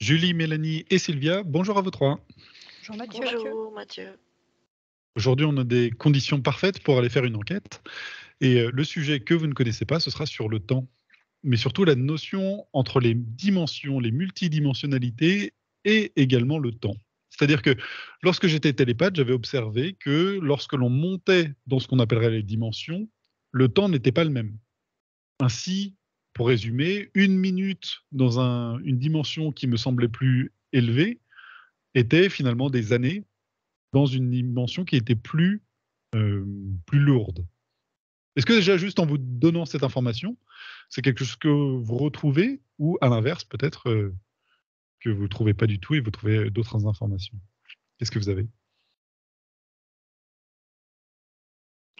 Julie, Mélanie et Sylvia, bonjour à vous trois. Bonjour Mathieu. Bonjour Mathieu. Aujourd'hui, on a des conditions parfaites pour aller faire une enquête. Et le sujet que vous ne connaissez pas, ce sera sur le temps. Mais surtout la notion entre les dimensions, les multidimensionnalités et également le temps. C'est-à-dire que lorsque j'étais télépathe, j'avais observé que lorsque l'on montait dans ce qu'on appellerait les dimensions, le temps n'était pas le même. Ainsi, pour résumer, une minute dans une dimension qui me semblait plus élevée était finalement des années dans une dimension qui était plus lourde. Est-ce que déjà, juste en vous donnant cette information, c'est quelque chose que vous retrouvez ou à l'inverse, peut-être que vous ne trouvez pas du tout et vous trouvez d'autres informations? Qu'est-ce que vous avez?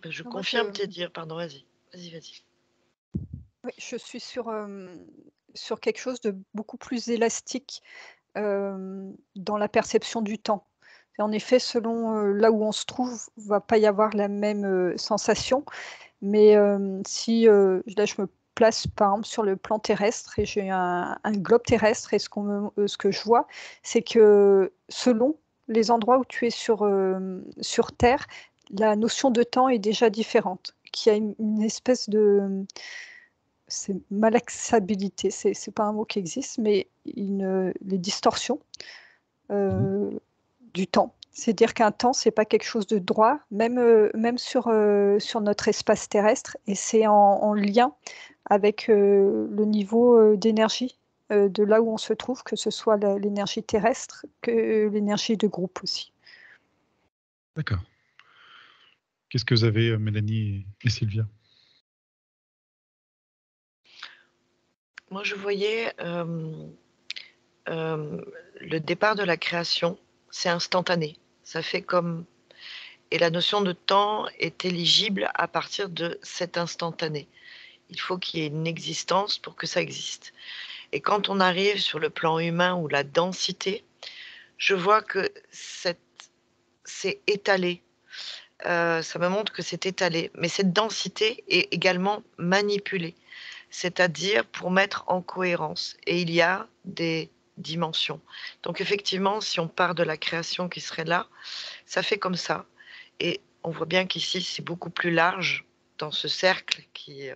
Je confirme te dire, pardon, vas-y. Oui, je suis sur quelque chose de beaucoup plus élastique dans la perception du temps. Et en effet, selon là où on se trouve, il ne va pas y avoir la même sensation. Mais si là, je me place par exemple sur le plan terrestre et j'ai un globe terrestre et ce que je vois, c'est que selon les endroits où tu es sur Terre, la notion de temps est déjà différente, qu'il y a une espèce de c'est malaxabilité, c'est pas un mot qui existe, mais les distorsions du temps. C'est-à-dire qu'un temps, c'est pas quelque chose de droit, même sur notre espace terrestre, et c'est en lien avec le niveau d'énergie de là où on se trouve, que ce soit l'énergie terrestre que l'énergie de groupe aussi. D'accord. Qu'est-ce que vous avez, Mélanie et Sylvia? Moi, je voyais le départ de la création, c'est instantané. Ça fait comme... Et la notion de temps est éligible à partir de cet instantané. Il faut qu'il y ait une existence pour que ça existe. Et quand on arrive sur le plan humain ou la densité, je vois que c'est étalé. Ça me montre que c'est étalé. Mais cette densité est également manipulée, c'est-à-dire pour mettre en cohérence. Et il y a des dimensions. Donc effectivement, si on part de la création qui serait là, ça fait comme ça. Et on voit bien qu'ici, c'est beaucoup plus large dans ce cercle qui est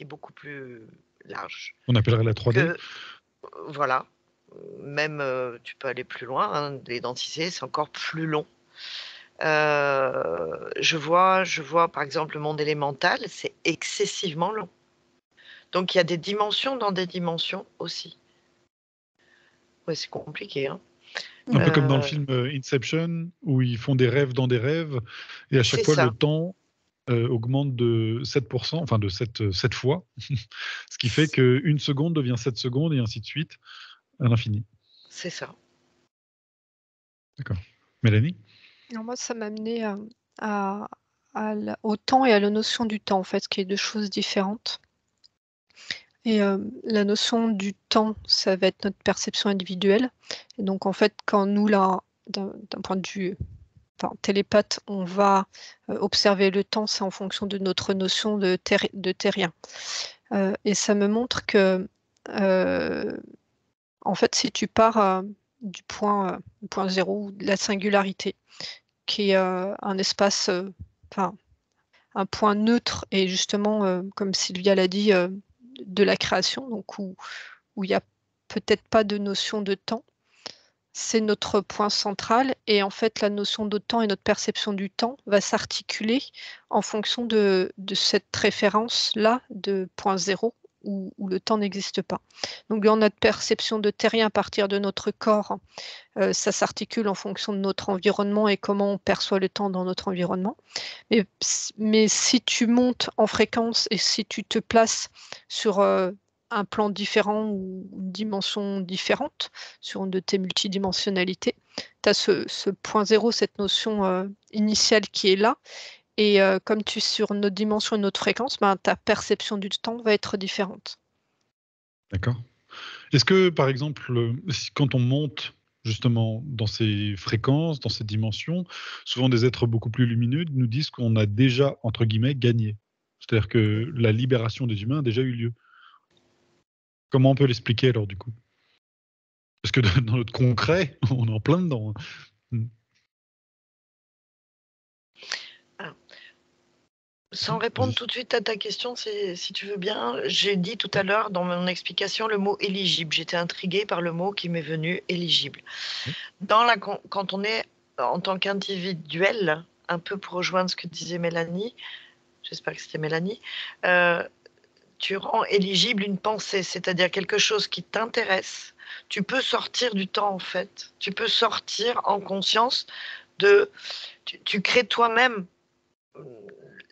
beaucoup plus large. On appellerait la 3D. Voilà. Même, tu peux aller plus loin. Hein, les densités, c'est encore plus long. Je vois par exemple le monde élémental, c'est excessivement long. Donc il y a des dimensions dans des dimensions aussi. Ouais, c'est compliqué. Hein. Un peu comme dans le film Inception, où ils font des rêves dans des rêves, et à chaque fois le temps augmente de 7%, enfin de 7 fois, ce qui fait qu'une seconde devient 7 secondes et ainsi de suite, à l'infini. C'est ça. D'accord. Mélanie? Alors moi, ça m'a amené au temps et à la notion du temps, en fait, qui est deux choses différentes. Et la notion du temps, ça va être notre perception individuelle. Et donc, en fait, quand nous, là, d'un point de vue télépathe, on va observer le temps, c'est en fonction de notre notion de terrien. Et ça me montre que, en fait, si tu pars du point 0, de la singularité, qui est un espace, un point neutre, et justement, comme Sylvia l'a dit, de la création, donc où il n'y a peut-être pas de notion de temps. C'est notre point central, et en fait, la notion de temps et notre perception du temps va s'articuler en fonction de cette référence-là de point zéro, où le temps n'existe pas. Donc, dans notre perception de terrien à partir de notre corps, ça s'articule en fonction de notre environnement et comment on perçoit le temps dans notre environnement. Mais si tu montes en fréquence et si tu te places sur un plan différent ou une dimension différente, sur une de tes multidimensionnalités, tu as ce point zéro, cette notion initiale qui est là. Et comme tu es sur notre dimension et notre fréquence, ta perception du temps va être différente. D'accord. Est-ce que, par exemple, quand on monte justement dans ces fréquences, dans ces dimensions, souvent des êtres beaucoup plus lumineux nous disent qu'on a déjà, entre guillemets, gagné. C'est-à-dire que la libération des humains a déjà eu lieu. Comment on peut l'expliquer alors, du coup? Parce que dans notre concret, on est en plein dedans. Sans répondre tout de suite à ta question, si tu veux bien, j'ai dit tout à l'heure dans mon explication le mot éligible. J'étais intriguée par le mot qui m'est venu, éligible. Oui. Quand on est en tant qu'individuel, un peu pour rejoindre ce que disait Mélanie, j'espère que c'était Mélanie, tu rends éligible une pensée, c'est-à-dire quelque chose qui t'intéresse. Tu peux sortir du temps, en fait. Tu peux sortir en conscience de... Tu crées toi-même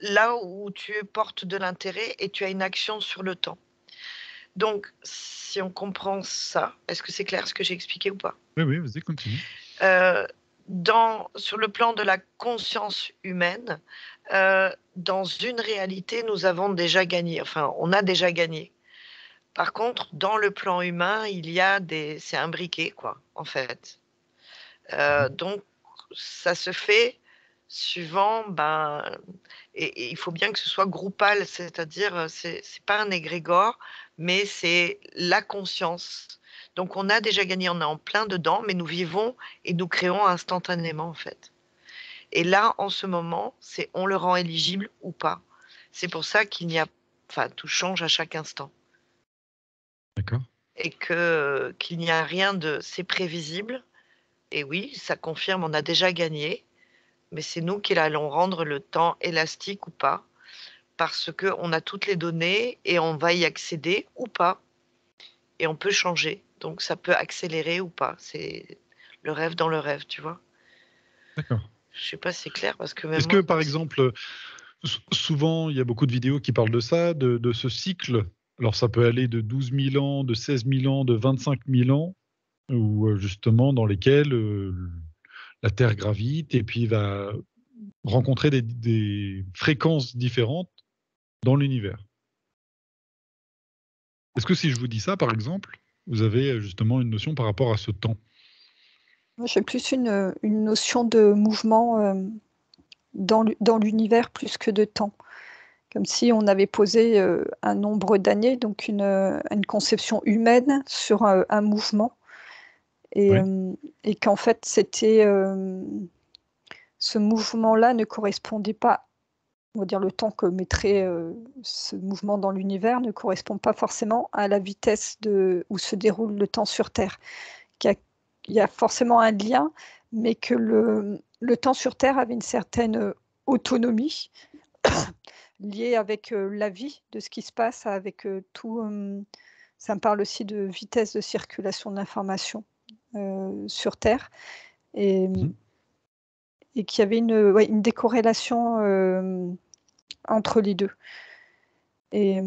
là où tu portes de l'intérêt et tu as une action sur le temps. Donc, si on comprend ça, est-ce que c'est clair ce que j'ai expliqué ou pas? Oui, vas-y, continue. Sur le plan de la conscience humaine, dans une réalité, nous avons déjà gagné. Enfin, on a déjà gagné. Par contre, dans le plan humain, c'est imbriqué, quoi, en fait. Donc, ça se fait suivant, et il faut bien que ce soit groupal, c'est-à-dire, c'est pas un égrégore, mais c'est la conscience. Donc, on a déjà gagné, on est en plein dedans, mais nous vivons et nous créons instantanément, en fait. Et là, en ce moment, on le rend éligible ou pas. C'est pour ça tout change à chaque instant. D'accord. Et qu'il n'y a rien c'est prévisible. Et oui, ça confirme, on a déjà gagné, mais c'est nous qui allons rendre le temps élastique ou pas, parce qu'on a toutes les données et on va y accéder ou pas, et on peut changer. Donc ça peut accélérer ou pas. C'est le rêve dans le rêve, tu vois. D'accord. Je sais pas si c'est clair, parce que même Est-ce que, par exemple, souvent, il y a beaucoup de vidéos qui parlent de ça, de ce cycle. Alors, ça peut aller de 12 000 ans, de 16 000 ans, de 25 000 ans, où justement, dans lesquels la Terre gravite et puis va rencontrer des fréquences différentes dans l'univers. Est-ce que si je vous dis ça, par exemple, vous avez justement une notion par rapport à ce temps? Moi, j'ai plus une notion de mouvement dans l'univers plus que de temps. Comme si on avait posé un nombre d'années, donc une conception humaine sur un mouvement. Et, Oui. et qu'en fait, ce mouvement-là ne correspondait pas, on va dire le temps que mettrait ce mouvement dans l'univers ne correspond pas forcément à la vitesse où se déroule le temps sur Terre. Il y a forcément un lien, mais que le temps sur Terre avait une certaine autonomie liée avec la vie de ce qui se passe, avec tout. Ça me parle aussi de vitesse de circulation de l'information sur Terre. Et, et qu'il y avait une décorrélation entre les deux. Et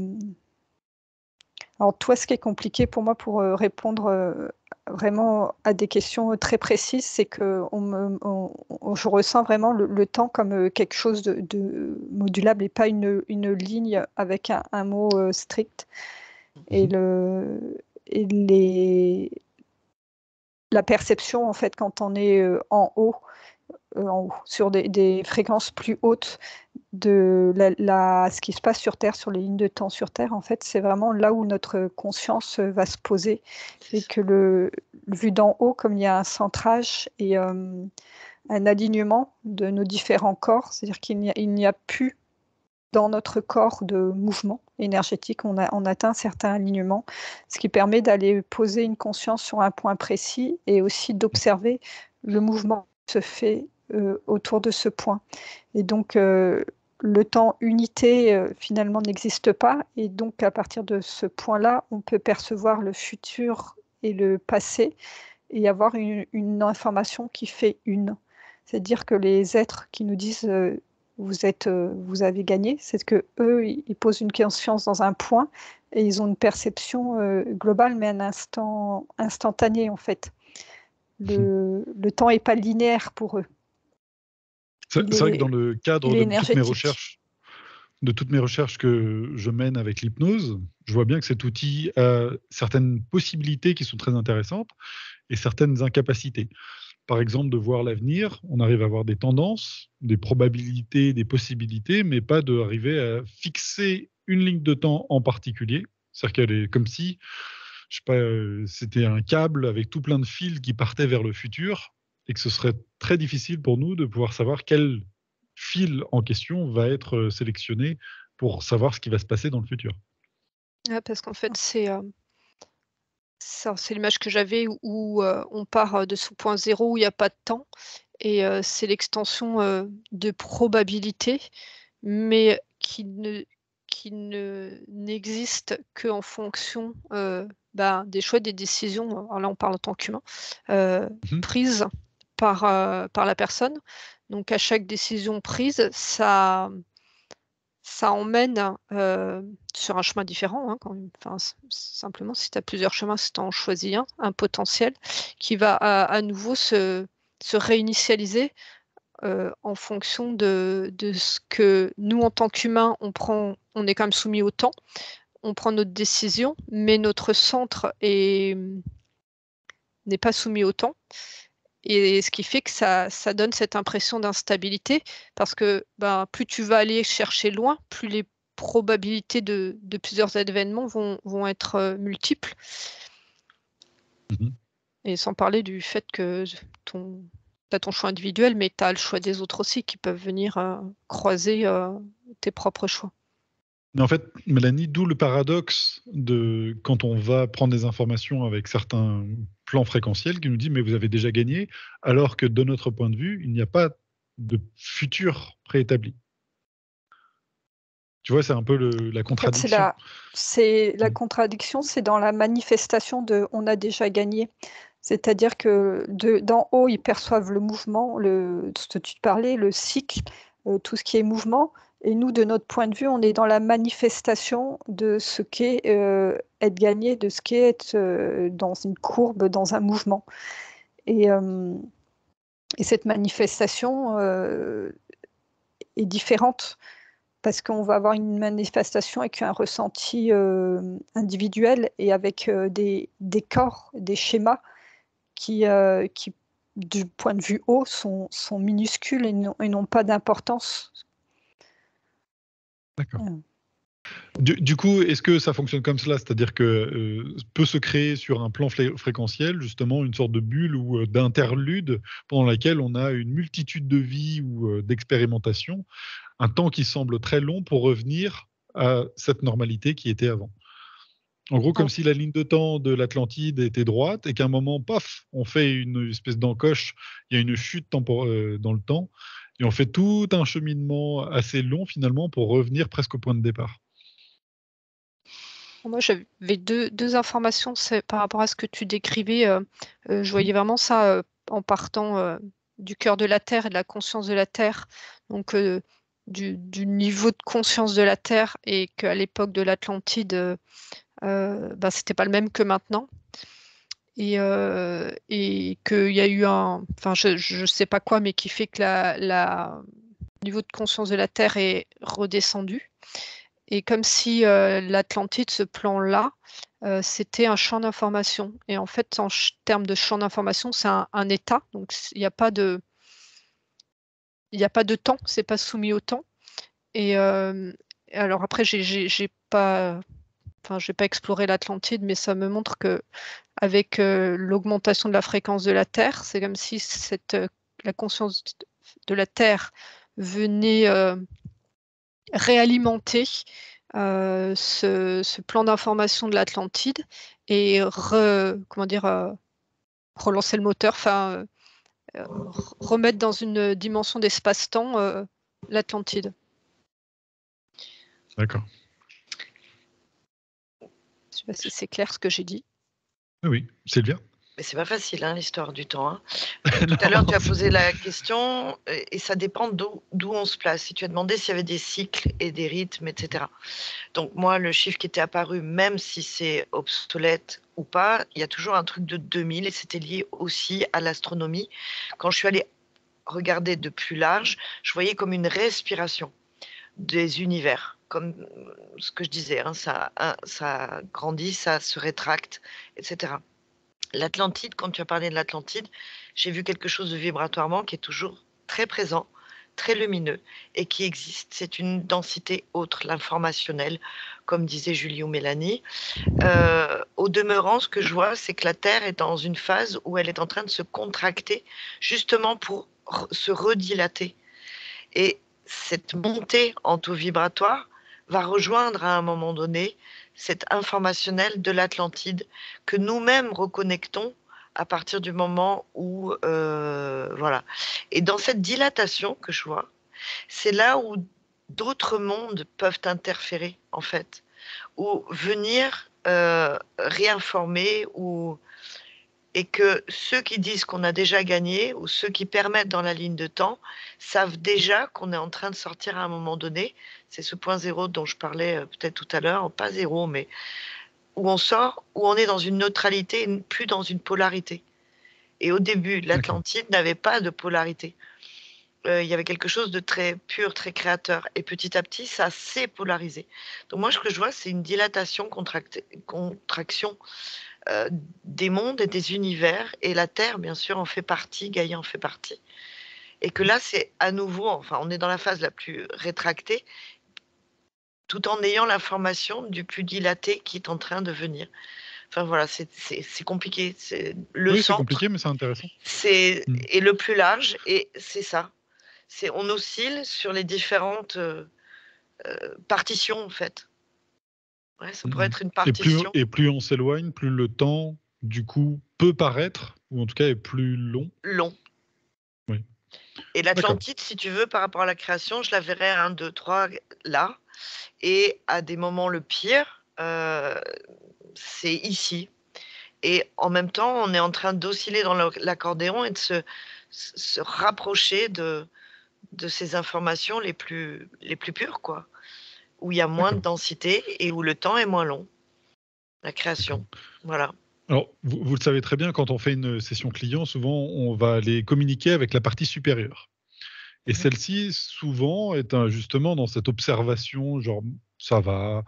alors, toi, ce qui est compliqué pour moi pour répondre vraiment à des questions très précises, c'est que je ressens vraiment le temps comme quelque chose de modulable et pas une ligne avec un mot strict. Et, la perception, en fait, quand on est en haut, sur des fréquences plus hautes de ce qui se passe sur Terre, sur les lignes de temps sur Terre, en fait, c'est vraiment là où notre conscience va se poser. Et que vu d'en haut, comme il y a un centrage et un alignement de nos différents corps, c'est-à-dire qu'il n'y a plus dans notre corps de mouvement énergétique, on atteint certains alignements, ce qui permet d'aller poser une conscience sur un point précis et aussi d'observer le mouvement qui se fait autour de ce point. Et donc, le temps unité, finalement, n'existe pas. Et donc, à partir de ce point-là, on peut percevoir le futur et le passé et avoir une information qui fait une. C'est-à-dire que les êtres qui nous disent vous avez gagné, c'est que eux, ils posent une conscience dans un point et ils ont une perception globale, mais un instant instantané, en fait. Le temps n'est pas linéaire pour eux. C'est vrai que dans le cadre de toutes mes recherches que je mène avec l'hypnose, je vois bien que cet outil a certaines possibilités qui sont très intéressantes et certaines incapacités. Par exemple, de voir l'avenir, on arrive à voir des tendances, des probabilités, des possibilités, mais pas d'arriver à fixer une ligne de temps en particulier. C'est-à-dire qu'elle est comme si je sais pas, c'était un câble avec tout plein de fils qui partaient vers le futur, et que ce serait très difficile pour nous de pouvoir savoir quel fil en question va être sélectionné pour savoir ce qui va se passer dans le futur. Parce qu'en fait, c'est l'image que j'avais où on part de ce point zéro où il n'y a pas de temps, et c'est l'extension de probabilité, mais n'existe qu'en fonction des choix, des décisions. Alors là, on parle en tant qu'humain, Mhm. prises par la personne. Donc, à chaque décision prise, ça emmène sur un chemin différent, hein, quand même. Enfin, simplement, si tu as plusieurs chemins, si tu en choisis un potentiel qui va à nouveau se réinitialiser en fonction de ce que nous, en tant qu'humains, on est quand même soumis au temps, on prend notre décision, mais notre centre n'est pas soumis au temps. Et ce qui fait que ça donne cette impression d'instabilité, parce que plus tu vas aller chercher loin, plus les probabilités de plusieurs événements vont être multiples. Mhm. Et sans parler du fait que tu as ton choix individuel, mais tu as le choix des autres aussi qui peuvent venir croiser tes propres choix. Mais en fait, Mélanie, d'où le paradoxe de quand on va prendre des informations avec certains plans fréquentiels qui nous dit mais vous avez déjà gagné, alors que de notre point de vue, il n'y a pas de futur préétabli. Tu vois, c'est un peu la En fait, contradiction. la contradiction, c'est dans la manifestation de on a déjà gagné. C'est-à-dire que d'en haut, ils perçoivent le mouvement, ce que tu parlais, le cycle, tout ce qui est mouvement. Et nous, de notre point de vue, on est dans la manifestation de ce qu'est être gagné, de ce qu'est être dans une courbe, dans un mouvement. Et cette manifestation est différente parce qu'on va avoir une manifestation avec un ressenti individuel et avec des corps, des schémas qui, du point de vue haut, sont minuscules et n'ont pas d'importance. D'accord. Du coup, est-ce que ça fonctionne comme cela? C'est-à-dire que peut se créer sur un plan fréquentiel, justement, une sorte de bulle ou d'interlude pendant laquelle on a une multitude de vies ou d'expérimentations, un temps qui semble très long pour revenir à cette normalité qui était avant. En gros, comme si la ligne de temps de l'Atlantide était droite et qu'à un moment, paf, on fait une espèce d'encoche, il y a une chute dans le temps, et on fait tout un cheminement assez long finalement pour revenir presque au point de départ. Moi, j'avais deux informations par rapport à ce que tu décrivais. Je voyais vraiment ça en partant du cœur de la Terre et de la conscience de la Terre, donc du niveau de conscience de la Terre, et qu'à l'époque de l'Atlantide, c'était pas le même que maintenant. Et qu'il y a eu enfin, je sais pas quoi, mais qui fait que le niveau de conscience de la Terre est redescendu. Et comme si l'Atlantide, ce plan-là, c'était un champ d'information. Et en fait, en termes de champ d'information, c'est un état. Donc, il n'y a pas de temps, c'est pas soumis au temps. Et alors après, j'ai pas exploré l'Atlantide, mais ça me montre que avec l'augmentation de la fréquence de la Terre, c'est comme si la conscience de la Terre venait réalimenter ce plan d'information de l'Atlantide et relancer le moteur, remettre dans une dimension d'espace-temps l'Atlantide. D'accord. Je ne sais pas si c'est clair ce que j'ai dit. Oui, Sylvia. Mais c'est pas facile, hein, l'histoire du temps. Hein. Tout à l'heure, tu as posé la question, et ça dépend d'où on se place. Si tu as demandé s'il y avait des cycles et des rythmes, etc. Donc moi, le chiffre qui était apparu, même si c'est obsolète ou pas, il y a toujours un truc de 2000, et c'était lié aussi à l'astronomie. Quand je suis allée regarder de plus large, je voyais comme une respiration des univers, comme ce que je disais, hein, ça grandit, ça se rétracte, etc. L'Atlantide, quand tu as parlé de l'Atlantide, j'ai vu quelque chose de vibratoirement qui est toujours très présent, très lumineux et qui existe. C'est une densité autre, l'informationnel, comme disait Julie ou Mélanie. Au demeurant, ce que je vois, c'est que la Terre est dans une phase où elle est en train de se contracter, justement pour se redilater. Et cette montée en taux vibratoire va rejoindre à un moment donné cet informationnel de l'Atlantide que nous-mêmes reconnectons à partir du moment où... voilà. Et dans cette dilatation que je vois, c'est là où d'autres mondes peuvent interférer, en fait, ou venir réinformer, et que ceux qui disent qu'on a déjà gagné, ou ceux qui permettent dans la ligne de temps, savent déjà qu'on est en train de sortir à un moment donné. C'est ce point zéro dont je parlais peut-être tout à l'heure, pas zéro, mais où on sort, où on est dans une neutralité et plus dans une polarité. Et au début, l'Atlantide n'avait pas de polarité. Il y avait quelque chose de très pur, très créateur. Et petit à petit, ça s'est polarisé. Donc moi, ce que je vois, c'est une dilatation, contraction des mondes et des univers. Et la Terre, bien sûr, en fait partie, Gaïa en fait partie. Et que là, c'est à nouveau, enfin, on est dans la phase la plus rétractée, tout en ayant l'information du plus dilaté qui est en train de venir. Enfin voilà, c'est compliqué. Le Oui, c'est centre, compliqué, mais c'est intéressant. et le plus large, et c'est ça. On oscille sur les différentes partitions, en fait. Ouais, ça pourrait être une partition. Et plus on s'éloigne, plus le temps, du coup, peut paraître, ou en tout cas est plus long. Long. Oui. Et l'Atlantide, si tu veux, par rapport à la création, je la verrais 1, 2, 3 là. Et à des moments le pire, c'est ici. Et en même temps, on est en train d'osciller dans l'accordéon et de se rapprocher de ces informations les plus pures, quoi. Où il y a moins de densité et où le temps est moins long. La création. Voilà. Alors, vous le savez très bien, quand on fait une session client, souvent, on va aller communiquer avec la partie supérieure. Et celle-ci, souvent, est justement dans cette observation, genre, ça va,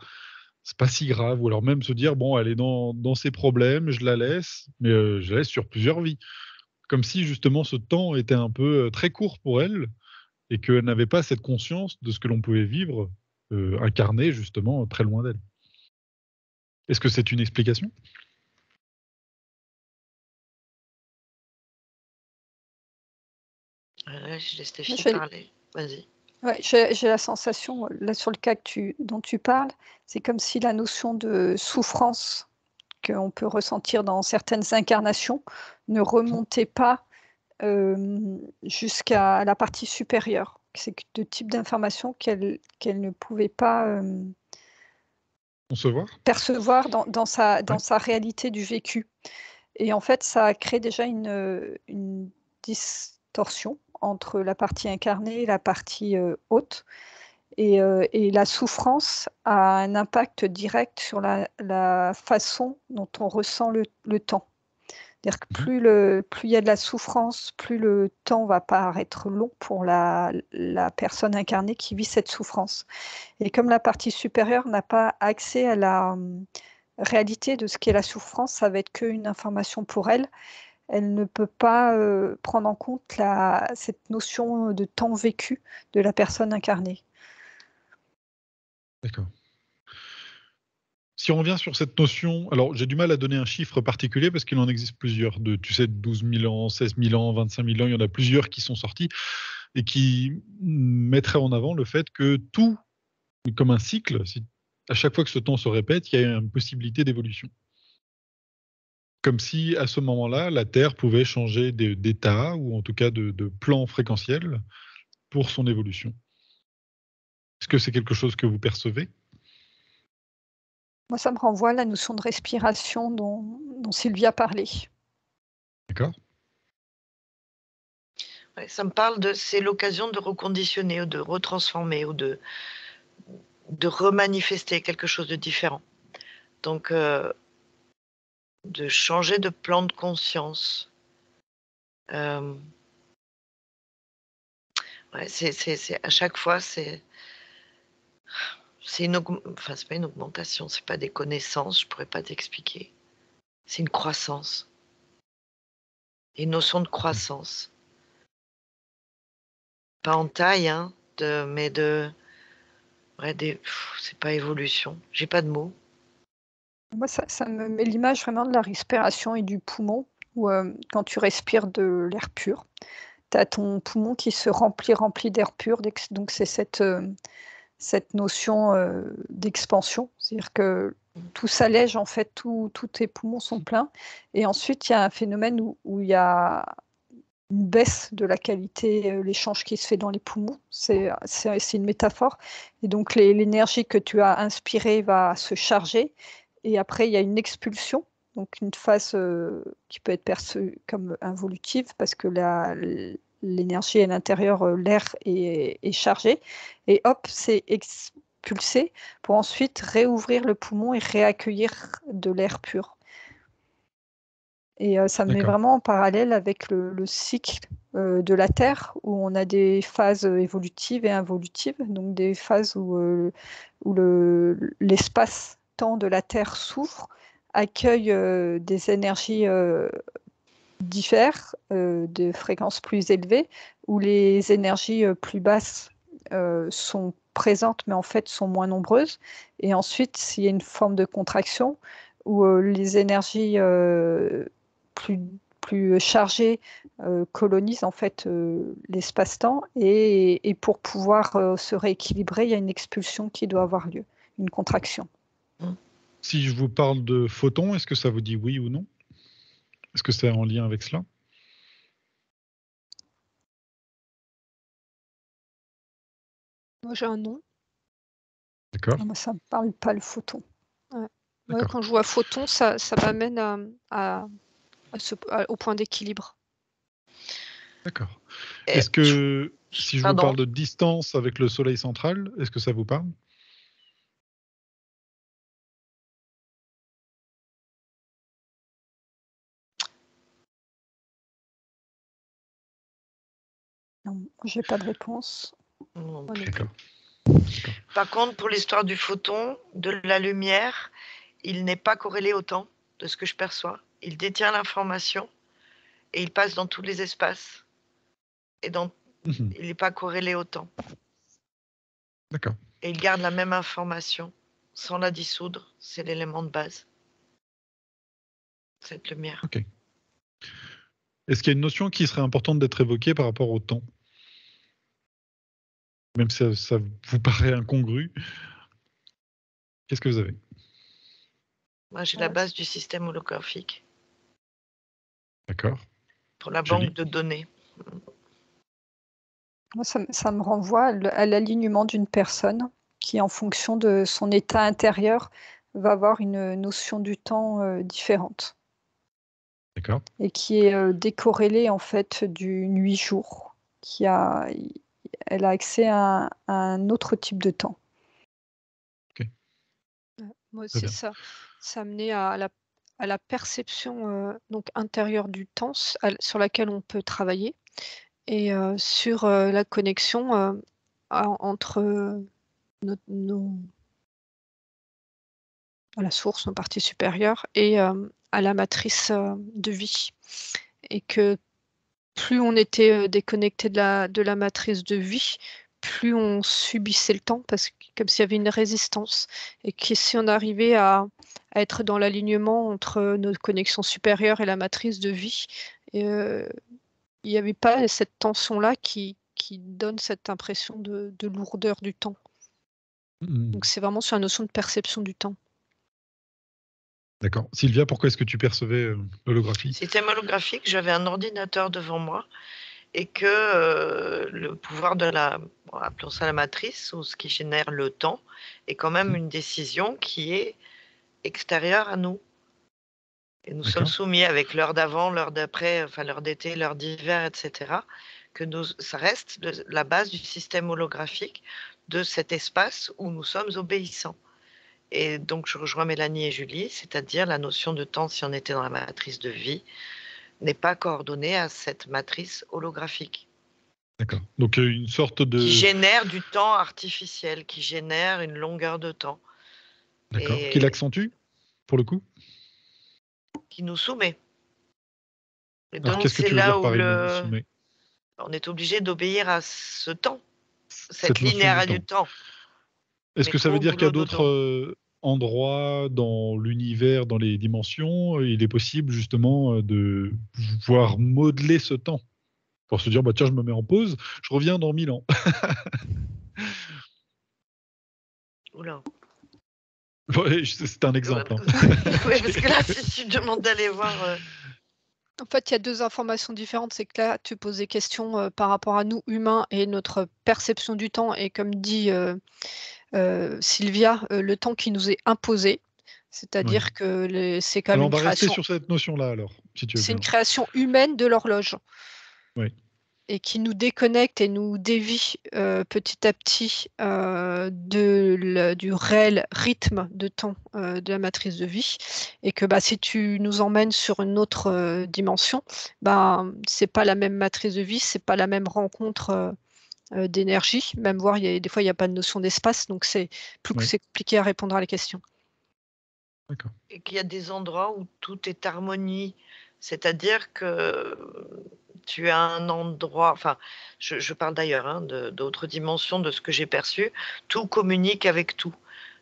c'est pas si grave, ou alors même se dire, bon, elle est dans ses problèmes, je la laisse, mais je la laisse sur plusieurs vies. Comme si, justement, ce temps était un peu très court pour elle, et qu'elle n'avait pas cette conscience de ce que l'on pouvait vivre, incarné, justement, très loin d'elle. Est-ce que c'est une explication ? Je laisse Stéphie parler. Vas-y. Ouais, j'ai la sensation, là, sur le cas dont tu parles, c'est comme si la notion de souffrance qu'on peut ressentir dans certaines incarnations ne remontait pas jusqu'à la partie supérieure. C'est de type d'information qu'elle ne pouvait pas percevoir dans sa réalité du vécu. Et en fait, ça a créé déjà une distorsion entre la partie incarnée et la partie haute. Et la souffrance a un impact direct sur la façon dont on ressent le temps. C'est-à-dire que plus il y a de la souffrance, plus le temps va paraître long pour la personne incarnée qui vit cette souffrance. Et comme la partie supérieure n'a pas accès à la réalité de ce qu'est la souffrance, ça va être qu'une information pour elle. Elle ne peut pas prendre en compte cette notion de temps vécu de la personne incarnée. D'accord. Si on revient sur cette notion, alors j'ai du mal à donner un chiffre particulier parce qu'il en existe plusieurs, 12 000 ans, 16 000 ans, 25 000 ans, il y en a plusieurs qui sont sortis et qui mettraient en avant le fait que tout, comme un cycle, à chaque fois que ce temps se répète, il y a une possibilité d'évolution. Comme si à ce moment-là, la Terre pouvait changer d'état ou en tout cas de plan fréquentiel pour son évolution. Est-ce que c'est quelque chose que vous percevez ? Moi, ça me renvoie à la notion de respiration dont Sylvia parlait. D'accord. Ouais, ça me parle c'est l'occasion de reconditionner ou de retransformer ou de remanifester quelque chose de différent. Donc, de changer de plan de conscience. Ouais, c'est à chaque fois, c'est pas une augmentation, c'est pas des connaissances, je pourrais pas t'expliquer. C'est une croissance. Une notion de croissance. pas en taille, hein, mais c'est pas évolution. J'ai pas de mots. Moi, ça me met l'image vraiment de la respiration et du poumon, où quand tu respires de l'air pur, tu as ton poumon qui se remplit d'air pur. Donc c'est cette notion d'expansion. C'est-à-dire que tout s'allège, en fait, tous tes poumons sont pleins. Et ensuite, il y a un phénomène où il y a une baisse de la qualité, l'échange qui se fait dans les poumons. C'est une métaphore. Et donc, l'énergie que tu as inspirée va se charger. Et après, il y a une expulsion, donc une phase qui peut être perçue comme involutive parce que l'énergie à l'intérieur, l'air est chargé. Et hop, c'est expulsé pour ensuite réouvrir le poumon et réaccueillir de l'air pur. Et ça me met D'accord. vraiment en parallèle avec le cycle de la Terre, où on a des phases évolutives et involutives, donc des phases où l'espace-temps de la Terre s'ouvre, accueille des énergies diffèrent, de fréquences plus élevées, où les énergies plus basses sont présentes, mais en fait sont moins nombreuses. Et ensuite, il y a une forme de contraction où les énergies plus chargées colonisent en fait l'espace-temps. Et pour pouvoir se rééquilibrer, il y a une expulsion qui doit avoir lieu, une contraction. Si je vous parle de photons, est-ce que ça vous dit oui ou non? Est-ce que c'est en lien avec cela? Moi, j'ai un nom. D'accord. Moi, ça ne me parle pas le photon. Moi, D'accord. quand je vois photon, ça m'amène au point d'équilibre. D'accord. Et Est-ce que si je vous Pardon. parle de distance avec le Soleil central, est-ce que ça vous parle? Non, j'ai pas de réponse. Non Moi non plus. plus. D'accord. Par contre, pour l'histoire du photon, de la lumière, il n'est pas corrélé au temps, de ce que je perçois. Il détient l'information et il passe dans tous les espaces. Et Mhm. il n'est pas corrélé au temps. D'accord. Et il garde la même information sans la dissoudre. C'est l'élément de base, cette lumière. Ok. Est-ce qu'il y a une notion qui serait importante d'être évoquée par rapport au temps? Même si ça vous paraît incongru. Qu'est-ce que vous avez? Moi, j'ai la base du système holographique D'accord. pour la Julie? banque de données. Moi, ça me renvoie à l'alignement d'une personne qui, en fonction de son état intérieur, va avoir une notion du temps différente D'accord. et qui est décorrélée en fait du nuit-jour, elle a accès à un autre type de temps. Moi Très aussi, bien. ça amenait à la perception donc intérieure du temps sur laquelle on peut travailler et sur la connexion entre la source, nos parties supérieures, et à la matrice de vie. Et que plus on était déconnecté de la matrice de vie, plus on subissait le temps, parce que comme s'il y avait une résistance. Et que si on arrivait à être dans l'alignement entre notre connexion supérieure et la matrice de vie, il n'y avait pas cette tension-là qui donne cette impression de lourdeur du temps. Donc c'est vraiment sur la notion de perception du temps. D'accord. Sylvia, pourquoi est-ce que tu percevais l'holographie? Système holographique, j'avais un ordinateur devant moi et que le pouvoir de appelons ça la matrice, ou ce qui génère le temps, est quand même une décision qui est extérieure à nous. Et nous sommes soumis avec l'heure d'avant, l'heure d'après, enfin l'heure d'été, l'heure d'hiver, etc. Ça reste la base du système holographique de cet espace où nous sommes obéissants. Et donc je rejoins Mélanie et Julie, c'est-à-dire la notion de temps, si on était dans la matrice de vie, n'est pas coordonnée à cette matrice holographique. D'accord. Donc une sorte de... Qui génère du temps artificiel, qui génère une longueur de temps. D'accord. Et Qui l'accentue, pour le coup? qui nous soumet. Et Alors donc qu'est-ce que c'est tu veux là dire où par il nous soumet? on est obligé d'obéir à ce temps, cette Cette notion linéaire du du temps. Est-ce que ça veut Métro, dire qu'il y a boulot, d'autres dodo. endroits dans l'univers, dans les dimensions, il est possible justement de pouvoir modeler ce temps pour se dire, bah, tiens, je me mets en pause, je reviens dans 1000 ans. Oula. Ouais, c'est un exemple. Hein. Oui, parce que là, si tu demandes d'aller voir... En fait, il y a 2 informations différentes. C'est que là, tu poses des questions, par rapport à nous, humains et notre perception du temps et comme dit, Sylvia, le temps qui nous est imposé. C'est-à-dire Oui. que c'est quand même Alors, on une va rester création sur cette notion-là, alors, si tu veux c'est une bien. création humaine de l'horloge Oui. et qui nous déconnecte et nous dévie, petit à petit, du réel rythme de temps, de la matrice de vie et que, bah, si tu nous emmènes sur une autre, dimension, ben, c'est pas la même matrice de vie, c'est pas la même rencontre, d'énergie. Même voire des fois, il y a pas de notion d'espace, donc c'est Oui. compliqué à répondre à la question. D'accord. Et qu'il y a des endroits où tout est harmonie. C'est-à-dire que tu as un endroit, enfin, je parle d'ailleurs, hein, d'autres dimensions de ce que j'ai perçu, tout communique avec tout.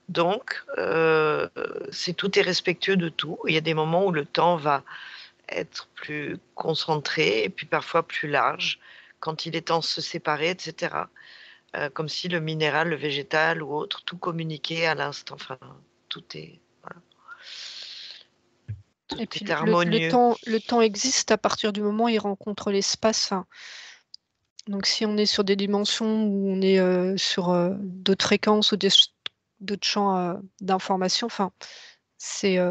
Donc, tout est respectueux de tout. Il y a des moments où le temps va être plus concentré et puis parfois plus large, quand il est temps de se séparer, etc. Comme si le minéral, le végétal ou autre, tout communiquait à l'instant. Enfin, tout est... Voilà. Tout Et puis est le harmonieux. temps existe à partir du moment où il rencontre l'espace. Donc si on est sur des dimensions où on est, sur, d'autres fréquences ou d'autres champs, d'information, enfin,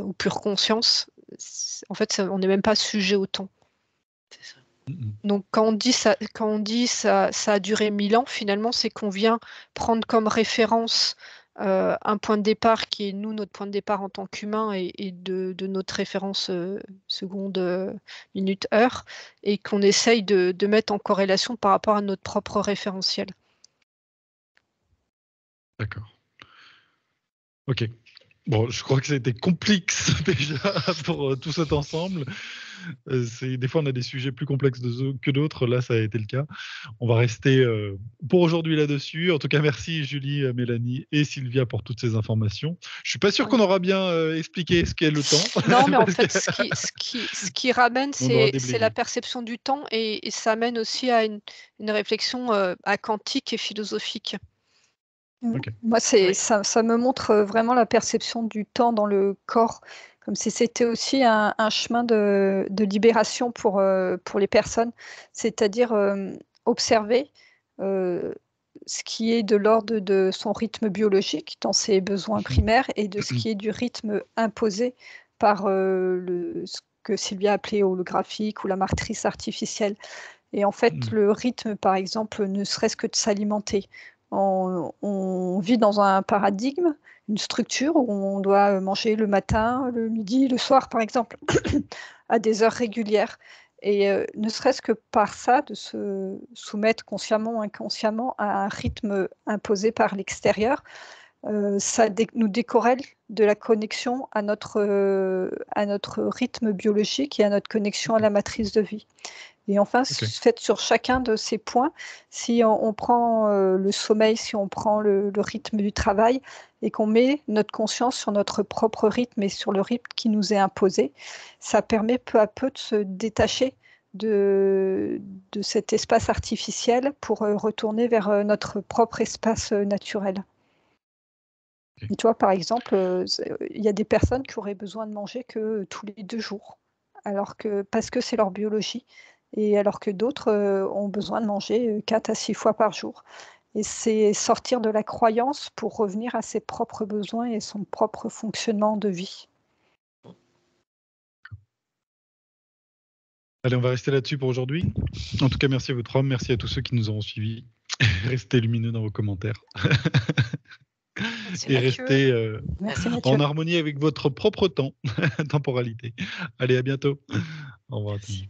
ou pure conscience, en fait, on n'est même pas sujet au temps. C'est ça. Donc quand on dit ça a duré 1000 ans, finalement, c'est qu'on vient prendre comme référence, un point de départ qui est nous, notre point de départ en tant qu'humain et de notre référence, seconde, minute, heure et qu'on essaye de mettre en corrélation par rapport à notre propre référentiel. D'accord. Ok. Bon, je crois que ça a été complexe déjà pour tout cet ensemble. Des fois, on a des sujets plus complexes que d'autres. Là, ça a été le cas. On va rester pour aujourd'hui là-dessus. En tout cas, merci Julie, Mélanie et Sylvia pour toutes ces informations. Je suis pas sûr qu'on aura bien expliqué ce qu'est le temps. Non, mais en Parce fait, que ce qui ramène, on aura c'est la déblayé. perception du temps et ça amène aussi à une réflexion, à quantique et philosophique. Ok. Moi, Oui. ça me montre vraiment la perception du temps dans le corps, comme si c'était aussi un chemin de libération pour les personnes, c'est-à-dire observer ce qui est de l'ordre de son rythme biologique dans ses besoins primaires et de ce qui est du rythme imposé par ce que Sylvia appelait holographique ou la matrice artificielle. Et en fait, le rythme, par exemple, ne serait-ce que de s'alimenter. On vit dans un paradigme, une structure où on doit manger le matin, le midi, le soir, par exemple, à des heures régulières. Et ne serait-ce que par ça, de se soumettre consciemment ou inconsciemment à un rythme imposé par l'extérieur, ça nous décorrèle de la connexion à notre rythme biologique et à notre connexion à la matrice de vie. Et enfin, fait sur chacun de ces points, si on prend le sommeil, si on prend le rythme du travail et qu'on met notre conscience sur notre propre rythme et sur le rythme qui nous est imposé, ça permet peu à peu de se détacher de cet espace artificiel pour retourner vers notre propre espace naturel. Et toi, par exemple, il y a des personnes qui auraient besoin de manger que tous les 2 jours, parce que c'est leur biologie et alors que d'autres, ont besoin de manger, 4 à 6 fois par jour et c'est sortir de la croyance pour revenir à ses propres besoins et son propre fonctionnement de vie. Allez, on va rester là-dessus pour aujourd'hui. En tout cas, merci à vous 3, merci à tous ceux qui nous auront suivis. Restez lumineux dans vos commentaires. Merci Et Mathieu. restez Merci Mathieu. en harmonie avec votre propre temps, temporalité. Allez, à bientôt. Au revoir à tous. Merci.